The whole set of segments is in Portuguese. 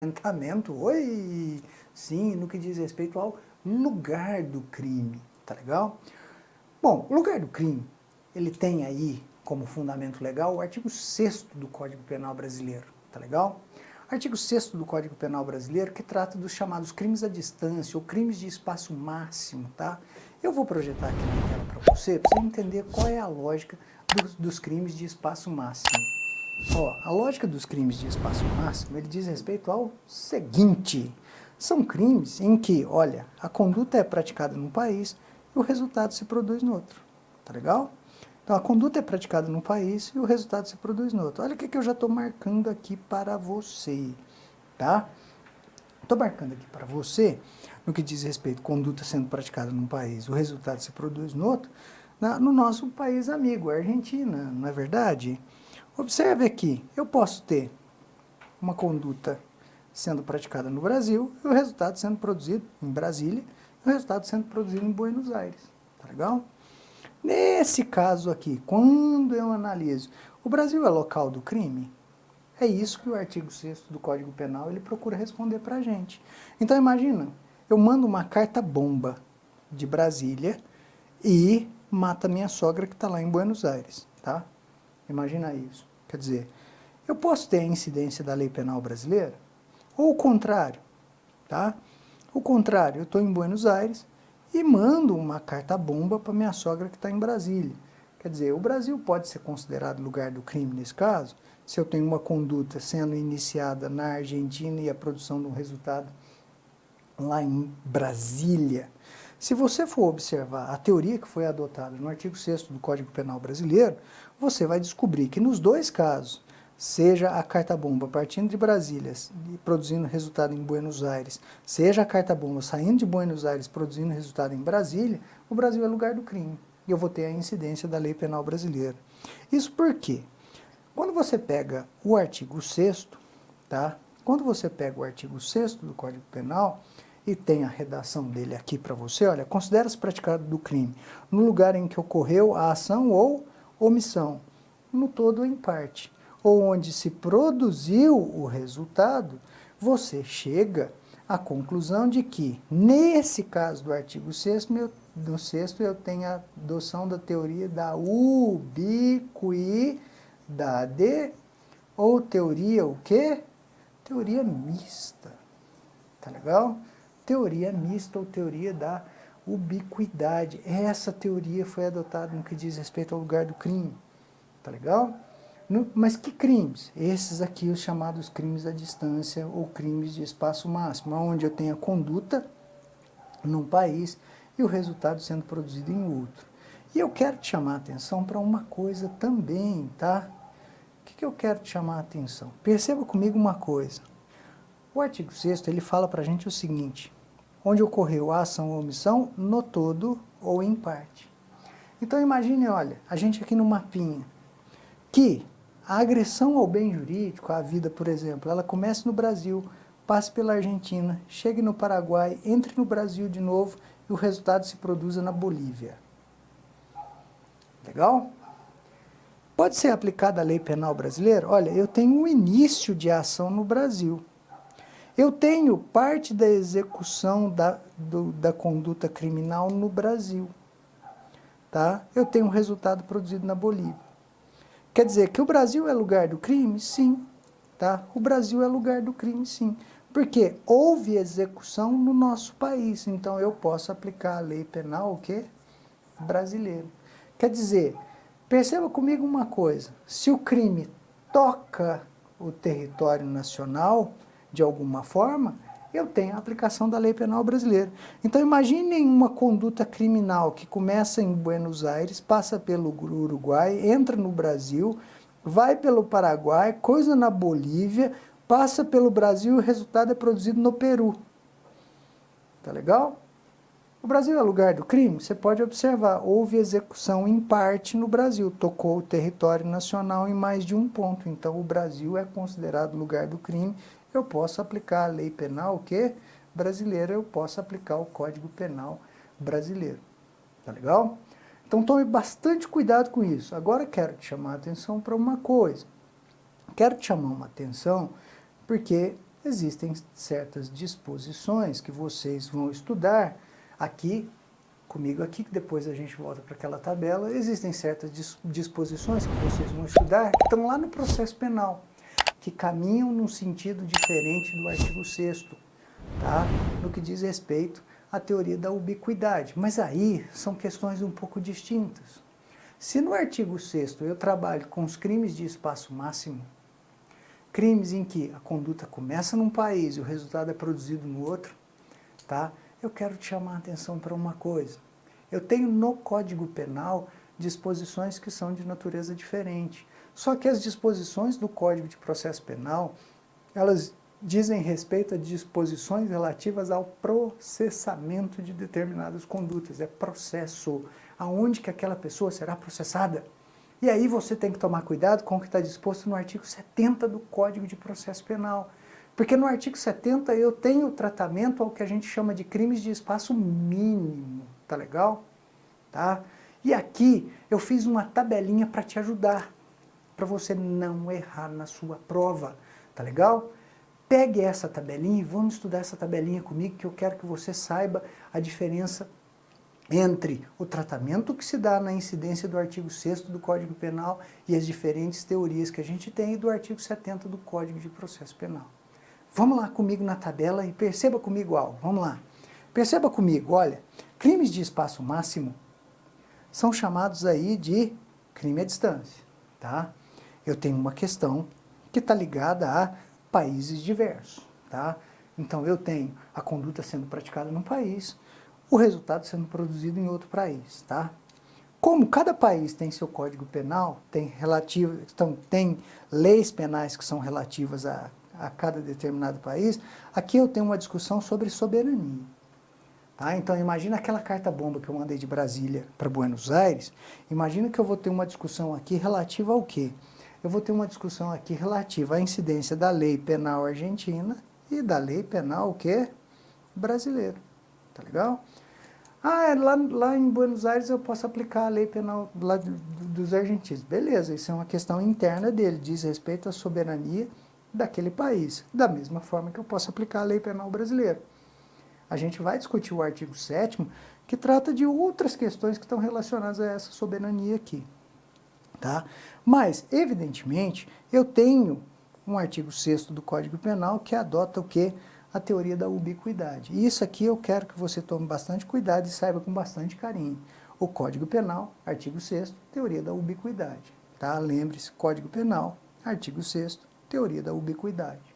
Oi, sim, no que diz respeito ao lugar do crime, tá legal? Bom, o lugar do crime, ele tem aí como fundamento legal o artigo 6º do Código Penal Brasileiro, tá legal? Artigo 6º do Código Penal Brasileiro que trata dos chamados crimes à distância ou crimes de espaço máximo, tá? Eu vou projetar aqui na tela para você entender qual é a lógica dos crimes de espaço máximo. Ó, a lógica dos crimes de espaço máximo, ele diz respeito ao seguinte: são crimes em que, olha, a conduta é praticada num país e o resultado se produz no outro, tá legal? Então, a conduta é praticada num país e o resultado se produz no outro. Olha o que eu já estou marcando aqui para você, tá? Estou marcando aqui para você, no que diz respeito à conduta sendo praticada num país, o resultado se produz no outro, no nosso país amigo, a Argentina, não é verdade? Observe aqui, eu posso ter uma conduta sendo praticada no Brasil e o resultado sendo produzido em Brasília e o resultado sendo produzido em Buenos Aires, tá legal? Nesse caso aqui, quando eu analiso, o Brasil é local do crime? É isso que o artigo 6º do Código Penal ele procura responder pra gente. Então imagina, eu mando uma carta bomba de Brasília e mata minha sogra que está lá em Buenos Aires, tá? Imagina isso. Quer dizer, eu posso ter a incidência da lei penal brasileira, ou o contrário, tá? O contrário, eu estou em Buenos Aires e mando uma carta-bomba para minha sogra que está em Brasília. Quer dizer, o Brasil pode ser considerado lugar do crime nesse caso, se eu tenho uma conduta sendo iniciada na Argentina e a produção de um resultado lá em Brasília. Se você for observar a teoria que foi adotada no artigo 6º do Código Penal Brasileiro, você vai descobrir que nos dois casos, seja a carta-bomba partindo de Brasília e produzindo resultado em Buenos Aires, seja a carta-bomba saindo de Buenos Aires produzindo resultado em Brasília, o Brasil é lugar do crime. E eu vou ter a incidência da lei penal brasileira. Isso por quê? Quando você pega o artigo 6º, tá? Quando você pega o artigo 6º do Código Penal, e tem a redação dele aqui para você, olha, considera-se praticado do crime no lugar em que ocorreu a ação ou omissão, no todo ou em parte, ou onde se produziu o resultado, você chega à conclusão de que, nesse caso do artigo 6º, no 6º eu tenho a adoção da teoria da ubiquidade, ou teoria o quê? Teoria mista, tá legal? Teoria mista ou teoria da ubiquidade. Essa teoria foi adotada no que diz respeito ao lugar do crime. Tá legal? Mas que crimes? Esses aqui, os chamados crimes à distância ou crimes de espaço máximo, onde eu tenho a conduta num país e o resultado sendo produzido em outro. E eu quero te chamar a atenção para uma coisa também, tá? O que eu quero te chamar a atenção? Perceba comigo uma coisa. O artigo 6º, ele fala para a gente o seguinte: onde ocorreu a ação ou omissão, no todo ou em parte. Então imagine, olha, a gente aqui no mapinha, que a agressão ao bem jurídico, à vida, por exemplo, ela começa no Brasil, passe pela Argentina, chegue no Paraguai, entre no Brasil de novo e o resultado se produza na Bolívia. Legal? Pode ser aplicada a lei penal brasileira? Olha, eu tenho um início de ação no Brasil. Eu tenho parte da execução da conduta criminal no Brasil. Tá? Eu tenho um resultado produzido na Bolívia. Quer dizer que o Brasil é lugar do crime? Sim. Tá? O Brasil é lugar do crime, sim. Porque houve execução no nosso país. Então eu posso aplicar a lei penal o quê? Brasileira. Quer dizer, perceba comigo uma coisa. Se o crime toca o território nacional, de alguma forma, eu tenho a aplicação da lei penal brasileira. Então imaginem uma conduta criminal que começa em Buenos Aires, passa pelo Uruguai, entra no Brasil, vai pelo Paraguai, coisa na Bolívia, passa pelo Brasil e o resultado é produzido no Peru. Tá legal? O Brasil é lugar do crime? Você pode observar, houve execução em parte no Brasil, tocou o território nacional em mais de um ponto. Então o Brasil é considerado lugar do crime. Eu posso aplicar a lei penal brasileira, eu posso aplicar o Código Penal brasileiro. Tá legal? Então tome bastante cuidado com isso. Agora quero te chamar a atenção para uma coisa. Quero te chamar uma atenção porque existem certas disposições que vocês vão estudar aqui, comigo aqui, que depois a gente volta para aquela tabela, existem certas disposições que vocês vão estudar que estão lá no processo penal, que caminham num sentido diferente do artigo 6º, tá? No que diz respeito à teoria da ubiquidade. Mas aí são questões um pouco distintas. Se no artigo 6º eu trabalho com os crimes de espaço máximo, crimes em que a conduta começa num país e o resultado é produzido no outro, tá? Eu quero te chamar a atenção para uma coisa. Eu tenho no Código Penal disposições que são de natureza diferente. Só que as disposições do Código de Processo Penal, elas dizem respeito a disposições relativas ao processamento de determinadas condutas. É processo, aonde que aquela pessoa será processada. E aí você tem que tomar cuidado com o que está disposto no artigo 70 do Código de Processo Penal. Porque no artigo 70 eu tenho tratamento ao que a gente chama de crimes de espaço mínimo, tá legal? Tá? E aqui eu fiz uma tabelinha para te ajudar, para você não errar na sua prova, tá legal? Pegue essa tabelinha e vamos estudar essa tabelinha comigo, que eu quero que você saiba a diferença entre o tratamento que se dá na incidência do artigo 6º do Código Penal e as diferentes teorias que a gente tem do artigo 70 do Código de Processo Penal. Vamos lá comigo na tabela e perceba comigo algo. Vamos lá. Perceba comigo, olha, crimes de espaço máximo são chamados aí de crime à distância, tá? Eu tenho uma questão que está ligada a países diversos, tá? Então eu tenho a conduta sendo praticada num país, o resultado sendo produzido em outro país, tá? Como cada país tem seu código penal, tem leis penais que são relativas a cada determinado país, aqui eu tenho uma discussão sobre soberania. Tá? Então imagina aquela carta-bomba que eu mandei de Brasília para Buenos Aires, imagina que eu vou ter uma discussão aqui relativa ao quê? Eu vou ter uma discussão aqui relativa à incidência da lei penal argentina e da lei penal o quê? Brasileira. Tá legal? Ah, lá em Buenos Aires eu posso aplicar a lei penal lá dos argentinos. Beleza, isso é uma questão interna dele, diz respeito à soberania daquele país. Da mesma forma que eu posso aplicar a lei penal brasileira. A gente vai discutir o artigo 7º, que trata de outras questões que estão relacionadas a essa soberania aqui. Tá? Mas, evidentemente, eu tenho um artigo 6º do Código Penal que adota o quê? A teoria da ubiquidade. E isso aqui eu quero que você tome bastante cuidado e saiba com bastante carinho. O Código Penal, artigo 6º, teoria da ubiquidade. Tá? Lembre-se, Código Penal, artigo 6º, teoria da ubiquidade.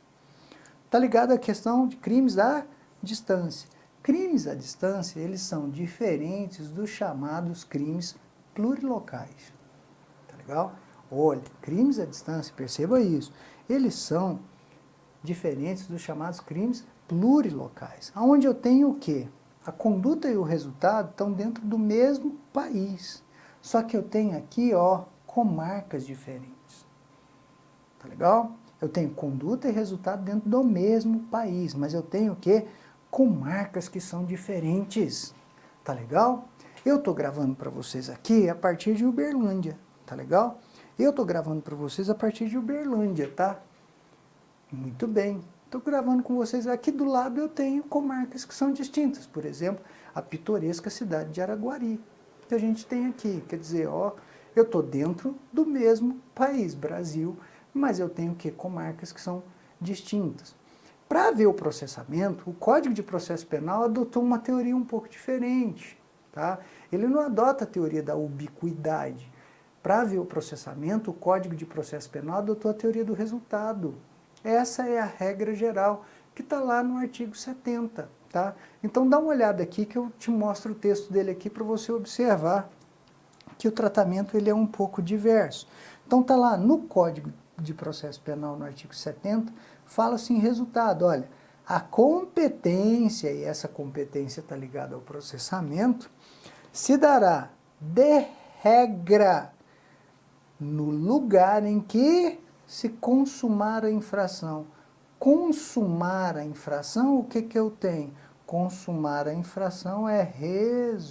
Tá ligado à questão de crimes à distância. Crimes à distância, eles são diferentes dos chamados crimes plurilocais. Tá legal? Olha, crimes à distância, perceba isso, eles são diferentes dos chamados crimes plurilocais, onde eu tenho o quê? A conduta e o resultado estão dentro do mesmo país, só que eu tenho aqui, ó, comarcas diferentes. Tá legal? Eu tenho conduta e resultado dentro do mesmo país, mas eu tenho o quê? Comarcas que são diferentes. Tá legal? Eu estou gravando para vocês aqui a partir de Uberlândia, tá legal? Eu estou gravando para vocês a partir de Uberlândia, tá? Muito bem. Estou gravando com vocês. Aqui do lado eu tenho comarcas que são distintas. Por exemplo, a pitoresca cidade de Araguari, que a gente tem aqui. Quer dizer, ó, eu estou dentro do mesmo país, Brasil, mas eu tenho que comarcas que são distintas. Para ver o processamento, o Código de Processo Penal adotou uma teoria um pouco diferente. Tá? Ele não adota a teoria da ubiquidade. Para ver o processamento, o Código de Processo Penal adotou a teoria do resultado. Essa é a regra geral que está lá no artigo 70. Tá? Então dá uma olhada aqui que eu te mostro o texto dele aqui para você observar que o tratamento ele é um pouco diverso. Então está lá no Código de Processo Penal, no artigo 70, fala-se em resultado. Olha, a competência, e essa competência está ligada ao processamento, se dará de regra no lugar em que se consumar a infração. Consumar a infração, o que eu tenho? Consumar a infração é resultado.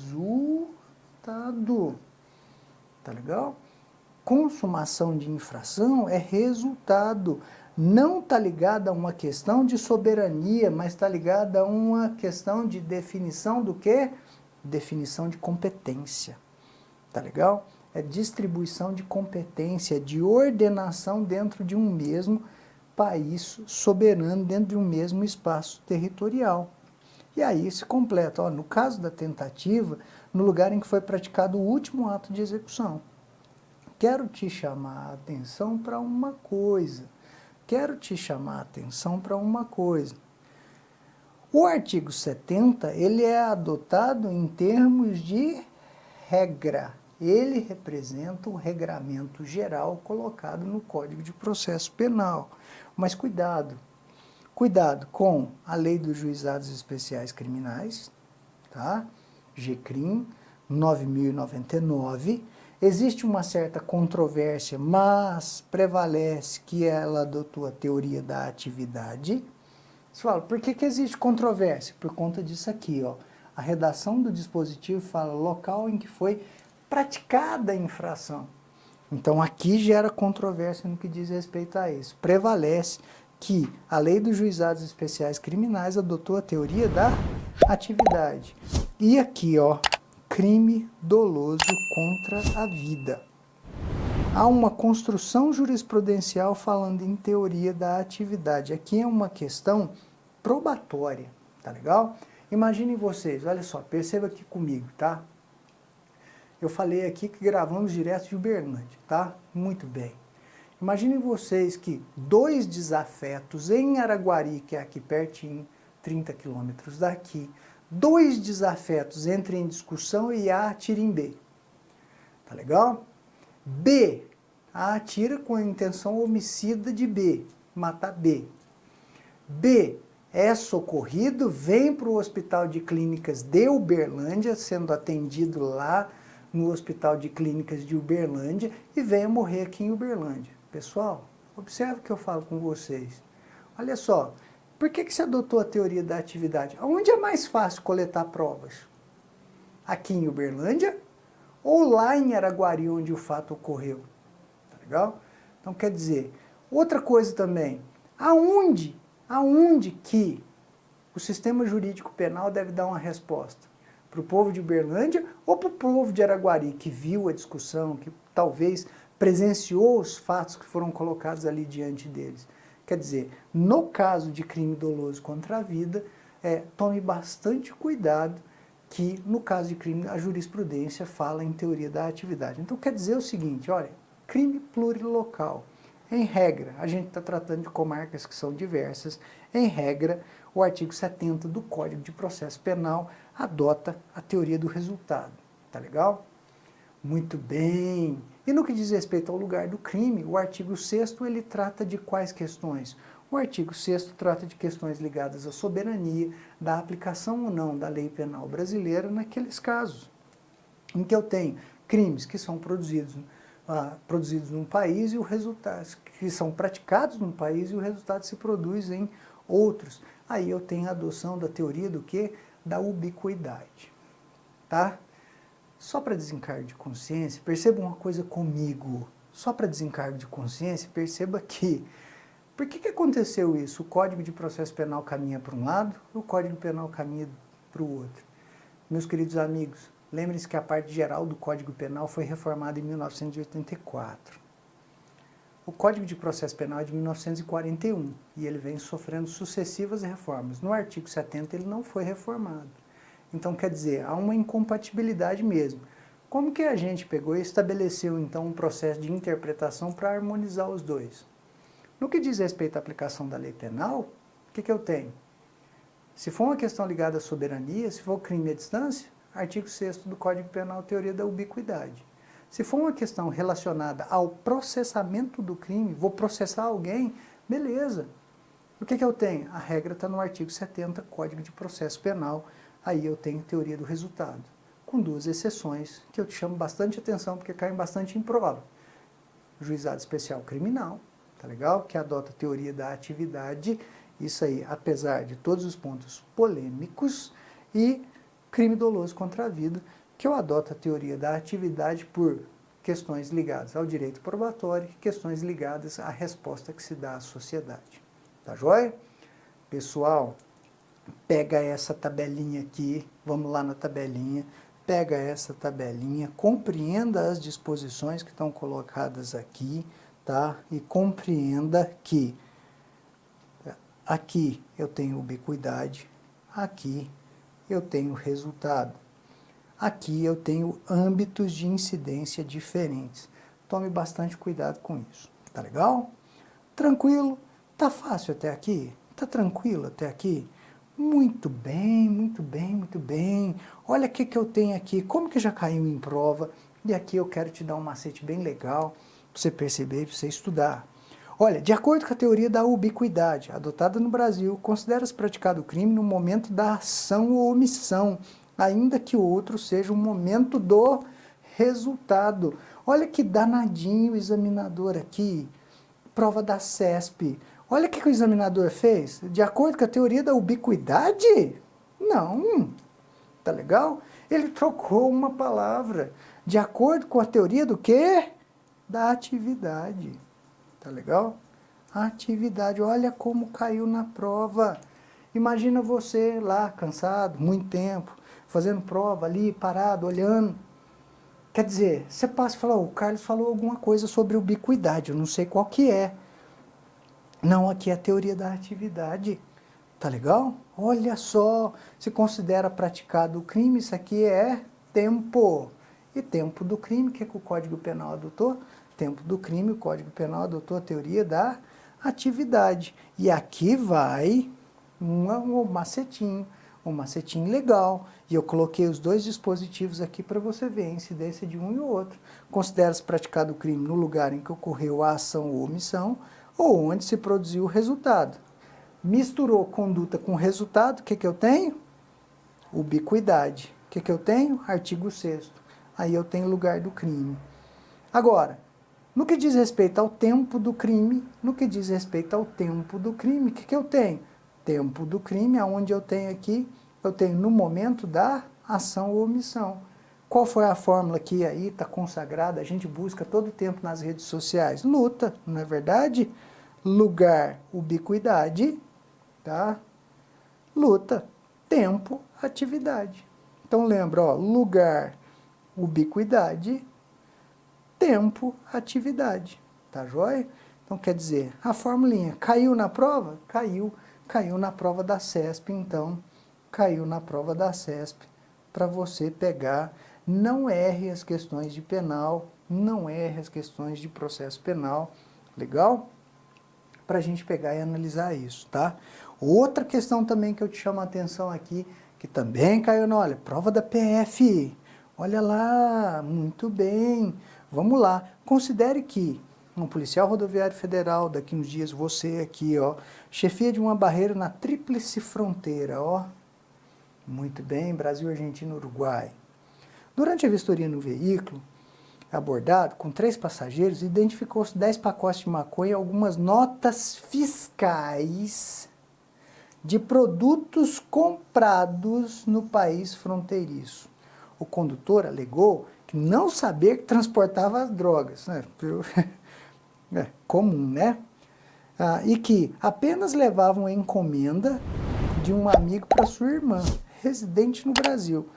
Tá legal? Consumação de infração é resultado. não está ligada a uma questão de soberania, mas está ligada a uma questão de definição do quê? Definição de competência. Tá legal? É distribuição de competência, de ordenação dentro de um mesmo país soberano, dentro de um mesmo espaço territorial. E aí se completa, ó, no caso da tentativa, no lugar em que foi praticado o último ato de execução. Quero te chamar a atenção para uma coisa. Quero te chamar a atenção para uma coisa. O artigo 70, ele é adotado em termos de regra. Ele representa o regramento geral colocado no Código de Processo Penal. Mas cuidado com a Lei dos Juizados Especiais Criminais, tá? GCRIM 9.099. Existe uma certa controvérsia, mas prevalece que ela adotou a teoria da atividade. Você fala, por que existe controvérsia? Por conta disso aqui, ó. A redação do dispositivo fala local em que foi praticada a infração. Então aqui gera controvérsia no que diz respeito a isso. Prevalece que a Lei dos Juizados Especiais Criminais adotou a teoria da atividade. E aqui, ó, crime doloso contra a vida. Há uma construção jurisprudencial falando em teoria da atividade. Aqui é uma questão probatória, tá legal? Imaginem vocês, olha só, perceba aqui comigo, tá? Eu falei aqui que gravamos direto de Uberlândia, tá? Muito bem. Imaginem vocês que 2 desafetos em Araguari, que é aqui pertinho, 30 quilômetros daqui, 2 desafetos entrem em discussão e A atira em B. Tá legal? B, A atira com a intenção homicida de B, matar B. B é socorrido, vem para o Hospital de Clínicas de Uberlândia, sendo atendido lá no Hospital de Clínicas de Uberlândia e vem a morrer aqui em Uberlândia. Pessoal, observe o que eu falo com vocês. Olha só, por que se adotou a teoria da atividade? Onde é mais fácil coletar provas? Aqui em Uberlândia ou lá em Araguari, onde o fato ocorreu? Tá legal? Então, quer dizer, outra coisa também, aonde que o sistema jurídico penal deve dar uma resposta? Para o povo de Uberlândia ou para o povo de Araguari, que viu a discussão, que talvez presenciou os fatos que foram colocados ali diante deles? Quer dizer, no caso de crime doloso contra a vida, tome bastante cuidado que no caso de crime a jurisprudência fala em teoria da atividade. Então quer dizer o seguinte, olha, crime plurilocal. Em regra, a gente está tratando de comarcas que são diversas, em regra, o artigo 70 do Código de Processo Penal adota a teoria do resultado. Tá legal? Muito bem. E no que diz respeito ao lugar do crime, o artigo 6º ele trata de quais questões? O artigo 6º trata de questões ligadas à soberania, da aplicação ou não da lei penal brasileira naqueles casos em que eu tenho crimes que são produzidos num país e o resultado, que são praticados num país e o resultado se produz em outros. Aí eu tenho a adoção da teoria do quê? Da ubiquidade. Tá? Só para desencargo de consciência, perceba uma coisa comigo. Só para desencargo de consciência, perceba que por que aconteceu isso? O Código de Processo Penal caminha para um lado, o Código Penal caminha para o outro. Meus queridos amigos, lembrem-se que a parte geral do Código Penal foi reformada em 1984. O Código de Processo Penal é de 1941 e ele vem sofrendo sucessivas reformas. No artigo 70 ele não foi reformado. Então, quer dizer, há uma incompatibilidade mesmo. Como que a gente pegou e estabeleceu, então, um processo de interpretação para harmonizar os dois? No que diz respeito à aplicação da lei penal, o que eu tenho? Se for uma questão ligada à soberania, se for crime à distância, artigo 6º do Código Penal, teoria da ubiquidade. Se for uma questão relacionada ao processamento do crime, vou processar alguém, beleza. O que eu tenho? A regra está no artigo 70, Código de Processo Penal, aí eu tenho teoria do resultado, com 2 exceções que eu te chamo bastante atenção porque caem bastante em prova. Juizado Especial Criminal, tá legal? Que adota a teoria da atividade, isso aí, apesar de todos os pontos polêmicos, e crime doloso contra a vida, que eu adoto a teoria da atividade por questões ligadas ao direito probatório e questões ligadas à resposta que se dá à sociedade. Tá joia? Pessoal, pega essa tabelinha aqui, vamos lá na tabelinha, pega essa tabelinha, compreenda as disposições que estão colocadas aqui, tá? E compreenda que aqui eu tenho ubiquidade, aqui eu tenho resultado, aqui eu tenho âmbitos de incidência diferentes. Tome bastante cuidado com isso, tá legal? Tranquilo? Tá fácil até aqui? Tá tranquilo até aqui? Muito bem, muito bem, muito bem. Olha o que eu tenho aqui, como que já caiu em prova. E aqui eu quero te dar um macete bem legal para você perceber, para você estudar. Olha, de acordo com a teoria da ubiquidade, adotada no Brasil, considera-se praticado o crime no momento da ação ou omissão, ainda que o outro seja o momento do resultado. Olha que danadinho o examinador aqui, prova da CESP. Olha o que o examinador fez. De acordo com a teoria da ubiquidade? Não. Tá legal? Ele trocou uma palavra. De acordo com a teoria do quê? Da atividade. Tá legal? Atividade. Olha como caiu na prova. Imagina você lá, cansado, muito tempo, fazendo prova ali, parado, olhando. Quer dizer, você passa e fala, o Carlos falou alguma coisa sobre ubiquidade, eu não sei qual que é. Não, aqui é a teoria da atividade. Tá legal? Olha só, se considera praticado o crime, isso aqui é tempo. E tempo do crime, o que o Código Penal adotou? Tempo do crime, o Código Penal adotou a teoria da atividade. E aqui vai um macetinho legal. E eu coloquei os dois dispositivos aqui para você ver a incidência de um e o outro. Considera-se praticado o crime no lugar em que ocorreu a ação ou omissão, ou onde se produziu o resultado. Misturou conduta com resultado, o que eu tenho? Ubiquidade. O que eu tenho? Artigo 6º. Aí eu tenho lugar do crime. Agora, no que diz respeito ao tempo do crime, o que eu tenho? Tempo do crime, aonde eu tenho aqui? Eu tenho no momento da ação ou omissão. Qual foi a fórmula que aí está consagrada? A gente busca todo o tempo nas redes sociais. Luta, não é verdade? Lugar, ubiquidade, tá? Luta, tempo, atividade. Então lembra, ó, lugar, ubiquidade, tempo, atividade. Tá joia? Então quer dizer, a formulinha caiu na prova? Caiu na prova da CESP, então caiu na prova da CESP para você pegar. Não erre as questões de penal, não erre as questões de processo penal, legal? Para a gente pegar e analisar isso, tá? Outra questão também que eu te chamo a atenção aqui, que também caiu na, olha, prova da PF, olha lá, muito bem, vamos lá, considere que um policial rodoviário federal, daqui uns dias você aqui, ó, chefia de uma barreira na tríplice fronteira, ó, muito bem, Brasil, Argentina, Uruguai. Durante a vistoria no veículo abordado, com 3 passageiros, identificou-se 10 pacotes de maconha e algumas notas fiscais de produtos comprados no país fronteiriço. O condutor alegou que não sabia que transportava as drogas, né? É comum, né? E que apenas levavam a encomenda de um amigo para sua irmã, residente no Brasil.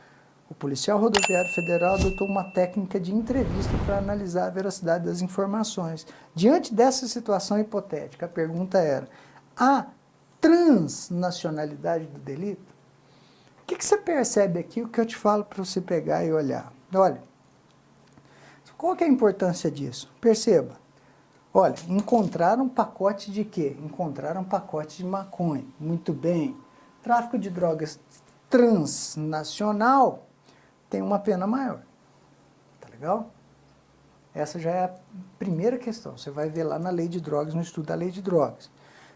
O policial rodoviário federal adotou uma técnica de entrevista para analisar a veracidade das informações. Diante dessa situação hipotética, a pergunta era: há transnacionalidade do delito? O que você percebe aqui, o que eu te falo para você pegar e olhar? Olha, qual que é a importância disso? Perceba. Olha, encontraram um pacote de quê? Encontraram um pacote de maconha. Muito bem. Tráfico de drogas transnacional tem uma pena maior. Tá legal? Essa já é a primeira questão. Você vai ver lá na lei de drogas, no estudo da lei de drogas.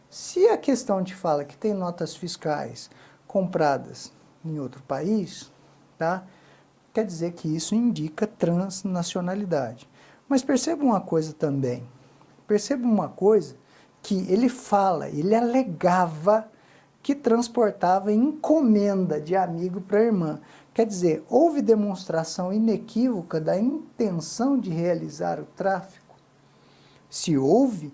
Se a questão te fala que tem notas fiscais compradas em outro país, tá? Quer dizer que isso indica transnacionalidade. Mas perceba uma coisa também. Perceba uma coisa que ele fala, ele alegava que transportava encomenda de amigo para a irmã. Quer dizer, houve demonstração inequívoca da intenção de realizar o tráfico? Se houve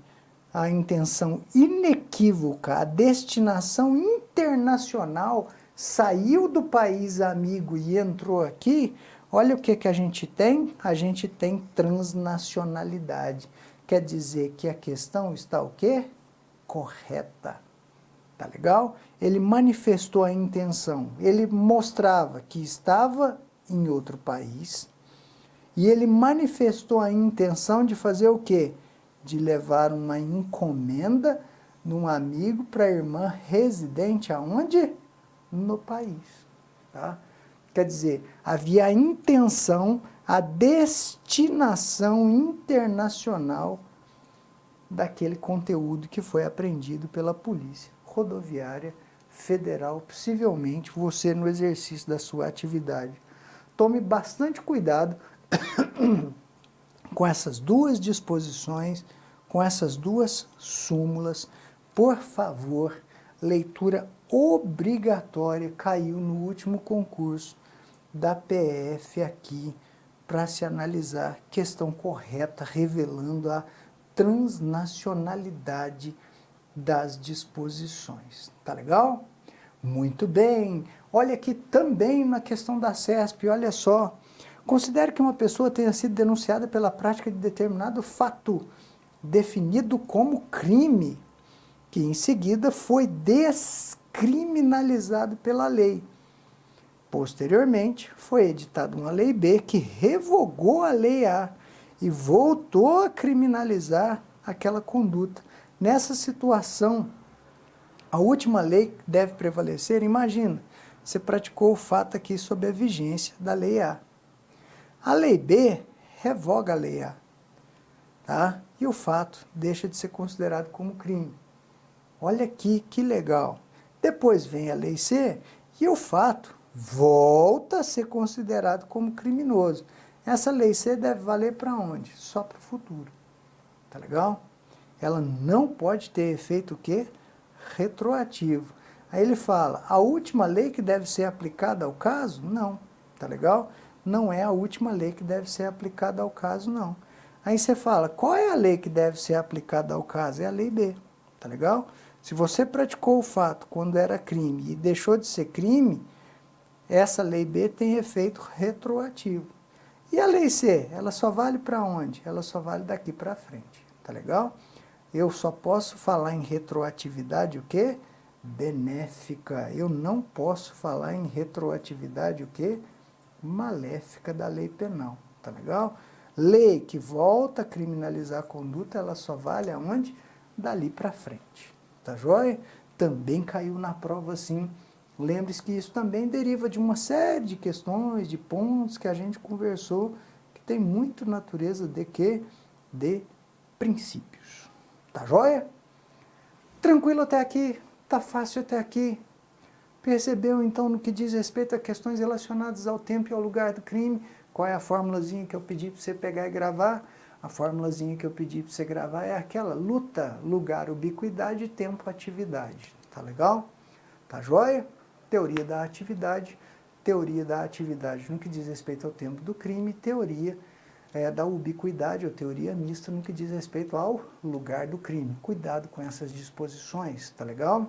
a intenção inequívoca, a destinação internacional saiu do país amigo e entrou aqui, olha o que a gente tem? A gente tem transnacionalidade. Quer dizer que a questão está o quê? Correta. Tá legal? Ele manifestou a intenção, ele mostrava que estava em outro país e ele manifestou a intenção de fazer o quê? De levar uma encomenda de um amigo para a irmã residente aonde? No país. Tá? Quer dizer, havia a intenção, a destinação internacional daquele conteúdo que foi apreendido pela Polícia Rodoviária Federal, possivelmente você no exercício da sua atividade. Tome bastante cuidado com essas duas disposições, com essas duas súmulas. Por favor, leitura obrigatória, caiu no último concurso da PF aqui, para se analisar questão correta, revelando a transnacionalidade das disposições. Tá legal? Muito bem. Olha aqui também na questão da CESP, olha só. Considere que uma pessoa tenha sido denunciada pela prática de determinado fato definido como crime, que em seguida foi descriminalizado pela lei. Posteriormente, foi editada uma lei B que revogou a lei A e voltou a criminalizar aquela conduta. Nessa situação, a última lei que deve prevalecer, imagina, você praticou o fato aqui sob a vigência da lei A. A lei B revoga a lei A, tá? E o fato deixa de ser considerado como crime. Olha aqui que legal. Depois vem a lei C e o fato volta a ser considerado como criminoso. Essa lei C deve valer para onde? Só para o futuro. Tá legal? Ela não pode ter efeito o quê? Retroativo. Aí ele fala, a última lei que deve ser aplicada ao caso? Não. Tá legal? Não é a última lei que deve ser aplicada ao caso, não. Aí você fala, qual é a lei que deve ser aplicada ao caso? É a lei B. Tá legal? Se você praticou o fato quando era crime e deixou de ser crime, essa lei B tem efeito retroativo. E a lei C, ela só vale para onde? Ela só vale daqui para frente, tá legal? Eu só posso falar em retroatividade o quê? Benéfica. Eu não posso falar em retroatividade o quê? Maléfica da lei penal, tá legal? Lei que volta a criminalizar a conduta, ela só vale aonde? Dali para frente, tá joia? Também caiu na prova sim. Lembre-se que isso também deriva de uma série de questões, de pontos que a gente conversou, que tem muito natureza de quê? De princípios. Tá joia? Tranquilo até aqui? Tá fácil até aqui? Percebeu então no que diz respeito a questões relacionadas ao tempo e ao lugar do crime? Qual é a formulazinha que eu pedi para você pegar e gravar? A formulazinha que eu pedi para você gravar é aquela: luta, lugar, ubiquidade, tempo, atividade. Tá legal? Tá joia? Teoria da atividade no que diz respeito ao tempo do crime, teoria da ubiquidade ou teoria mista no que diz respeito ao lugar do crime. Cuidado com essas disposições, tá legal?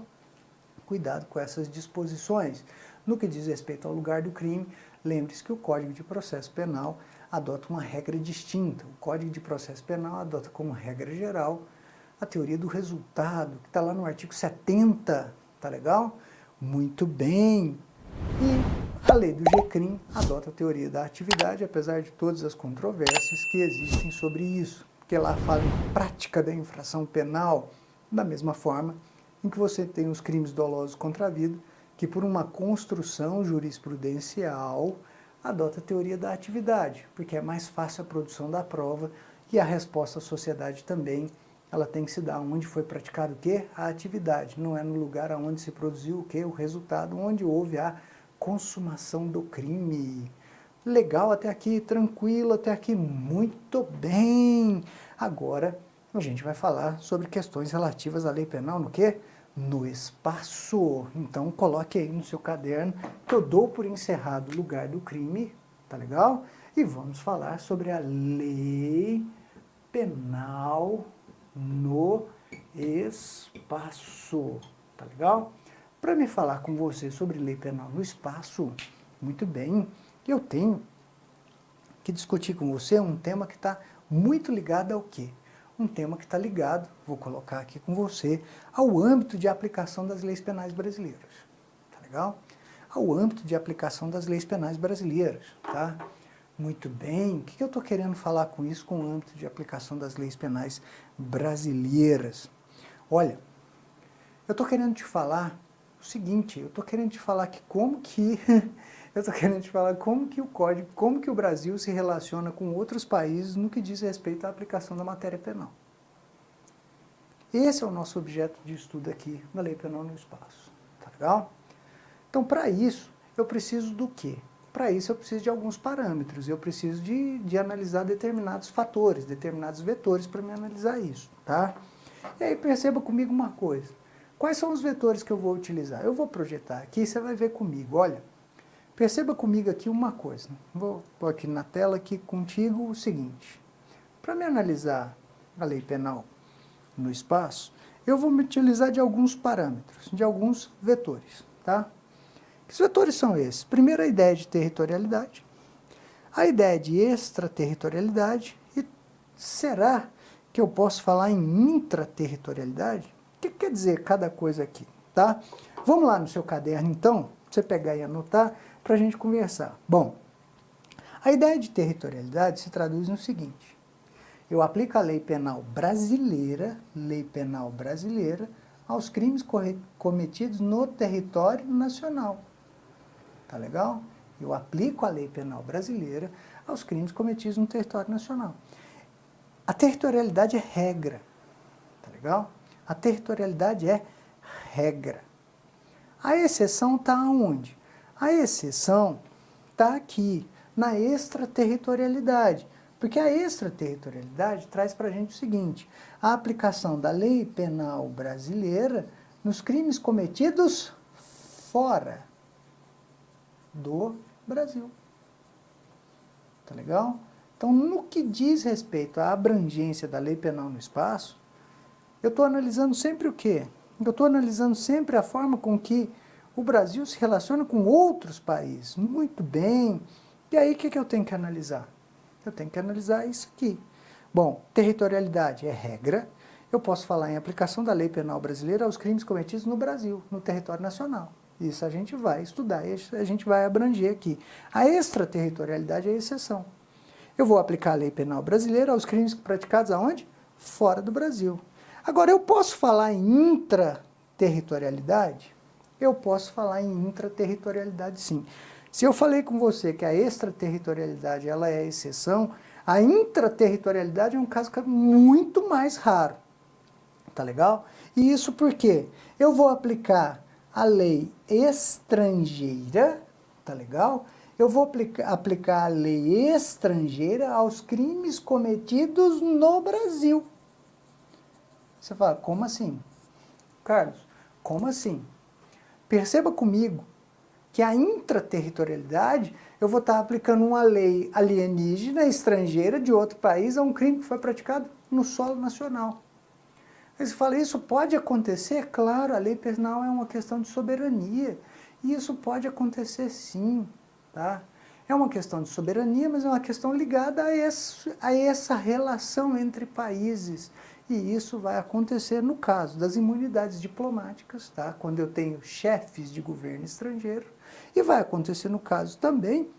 Cuidado com essas disposições. No que diz respeito ao lugar do crime, lembre-se que o Código de Processo Penal adota uma regra distinta. O Código de Processo Penal adota como regra geral a teoria do resultado, que está lá no artigo 70, tá legal? Muito bem. E a lei do GCRIM adota a teoria da atividade, apesar de todas as controvérsias que existem sobre isso, porque lá fala em prática da infração penal, da mesma forma em que você tem os crimes dolosos contra a vida, que por uma construção jurisprudencial adota a teoria da atividade, porque é mais fácil a produção da prova e a resposta à sociedade também, ela tem que se dar onde foi praticado o quê? A atividade, não é no lugar onde se produziu o quê? O resultado, onde houve a consumação do crime. Legal até aqui, tranquilo até aqui, muito bem. Agora a gente vai falar sobre questões relativas à lei penal no quê? no espaço. Então coloque aí no seu caderno que eu dou por encerrado o lugar do crime, tá legal? E vamos falar sobre a lei penal no espaço, tá legal? Para me falar com você sobre lei penal no espaço, muito bem, eu tenho que discutir com você um tema que está muito ligado ao quê? Um tema que está ligado, vou colocar aqui com você, ao âmbito de aplicação das leis penais brasileiras, tá legal? Ao âmbito de aplicação das leis penais brasileiras, tá? Muito bem, o que eu estou querendo falar com isso, com o âmbito de aplicação das leis penais brasileiras? Olha, eu estou querendo te falar o seguinte, eu estou querendo te falar que como que o código, como que o Brasil se relaciona com outros países no que diz respeito à aplicação da matéria penal. Esse é o nosso objeto de estudo aqui na Lei Penal no Espaço, tá legal? Então, para isso, eu preciso do quê? Para isso, eu preciso de alguns parâmetros, eu preciso de analisar determinados fatores, determinados vetores para me analisar isso, tá? E aí, perceba comigo uma coisa. Quais são os vetores que eu vou utilizar? Eu vou projetar aqui, você vai ver comigo, olha. Perceba comigo aqui uma coisa. Vou pôr aqui na tela aqui contigo o seguinte. Para me analisar a lei penal no espaço, eu vou me utilizar de alguns parâmetros, de alguns vetores, tá? Que vetores são esses? Primeiro, a ideia de territorialidade, a ideia de extraterritorialidade e será que eu posso falar em intraterritorialidade? O que quer dizer cada coisa aqui, tá? Vamos lá no seu caderno, então, pra você pegar e anotar, para a gente conversar. Bom, a ideia de territorialidade se traduz no seguinte, eu aplico a lei penal brasileira, aos crimes cometidos no território nacional. Tá legal? Eu aplico a lei penal brasileira aos crimes cometidos no território nacional. A territorialidade é regra, tá legal? A territorialidade é regra. A exceção está onde? A exceção está aqui, na extraterritorialidade. Porque a extraterritorialidade traz para a gente o seguinte, a aplicação da lei penal brasileira nos crimes cometidos fora do Brasil. Tá legal? Então, no que diz respeito à abrangência da lei penal no espaço, eu estou analisando sempre o quê? Eu estou analisando sempre a forma com que o Brasil se relaciona com outros países. Muito bem. E aí, o que eu tenho que analisar? Eu tenho que analisar isso aqui. Bom, territorialidade é regra. Eu posso falar em aplicação da lei penal brasileira aos crimes cometidos no Brasil, no território nacional. Isso a gente vai estudar, a gente vai abranger aqui. A extraterritorialidade é a exceção. Eu vou aplicar a lei penal brasileira aos crimes praticados aonde? Fora do Brasil. Agora, eu posso falar em intraterritorialidade? Eu posso falar em intraterritorialidade, sim. Se eu falei com você que a extraterritorialidade ela é a exceção, a intraterritorialidade é um caso muito mais raro. Tá legal? E isso por quê? Eu vou aplicar a lei estrangeira, tá legal? Eu vou aplicar a lei estrangeira aos crimes cometidos no Brasil. Você fala, como assim? Carlos, como assim? Perceba comigo que a intraterritorialidade, eu vou estar aplicando uma lei alienígena, estrangeira, de outro país, a um crime que foi praticado no solo nacional. Aí você fala, isso pode acontecer? Claro, a lei penal é uma questão de soberania, e isso pode acontecer sim, tá? É uma questão de soberania, mas é uma questão ligada a essa relação entre países. E isso vai acontecer no caso das imunidades diplomáticas, tá? Quando eu tenho chefes de governo estrangeiro, e vai acontecer no caso também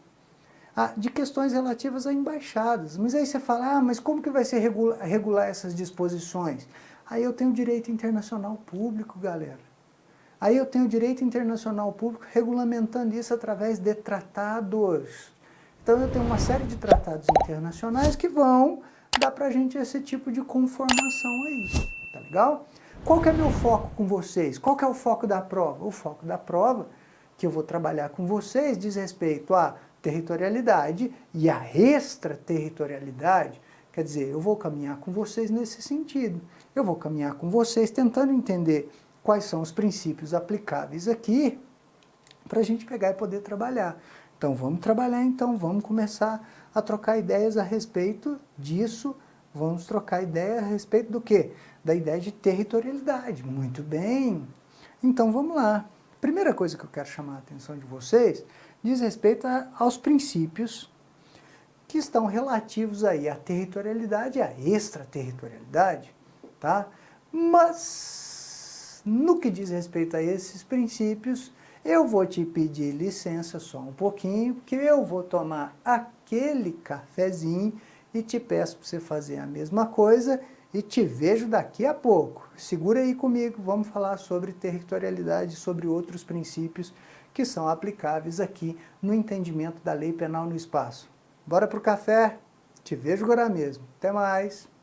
de questões relativas a embaixadas. Mas aí você fala, mas como que vai ser regular essas disposições? Aí eu tenho direito internacional público, galera. Aí eu tenho direito internacional público regulamentando isso através de tratados. Então eu tenho uma série de tratados internacionais que vão dar pra gente esse tipo de conformação aí, tá legal? Qual que é meu foco com vocês? Qual que é o foco da prova? O foco da prova que eu vou trabalhar com vocês diz respeito à territorialidade e à extraterritorialidade. Quer dizer, eu vou caminhar com vocês nesse sentido. Eu vou caminhar com vocês tentando entender quais são os princípios aplicáveis aqui para a gente pegar e poder trabalhar. Então vamos trabalhar, então vamos começar a trocar ideias a respeito disso. Vamos trocar ideia a respeito do quê? Da ideia de territorialidade. Muito bem. Então vamos lá. Primeira coisa que eu quero chamar a atenção de vocês diz respeito aos princípios que estão relativos aí à territorialidade e à extraterritorialidade, tá? Mas no que diz respeito a esses princípios, eu vou te pedir licença só um pouquinho, porque eu vou tomar aquele cafezinho e te peço para você fazer a mesma coisa e te vejo daqui a pouco. Segura aí comigo, vamos falar sobre territorialidade, sobre outros princípios que são aplicáveis aqui no entendimento da lei penal no espaço. Bora pro café? Te vejo agora mesmo. Até mais!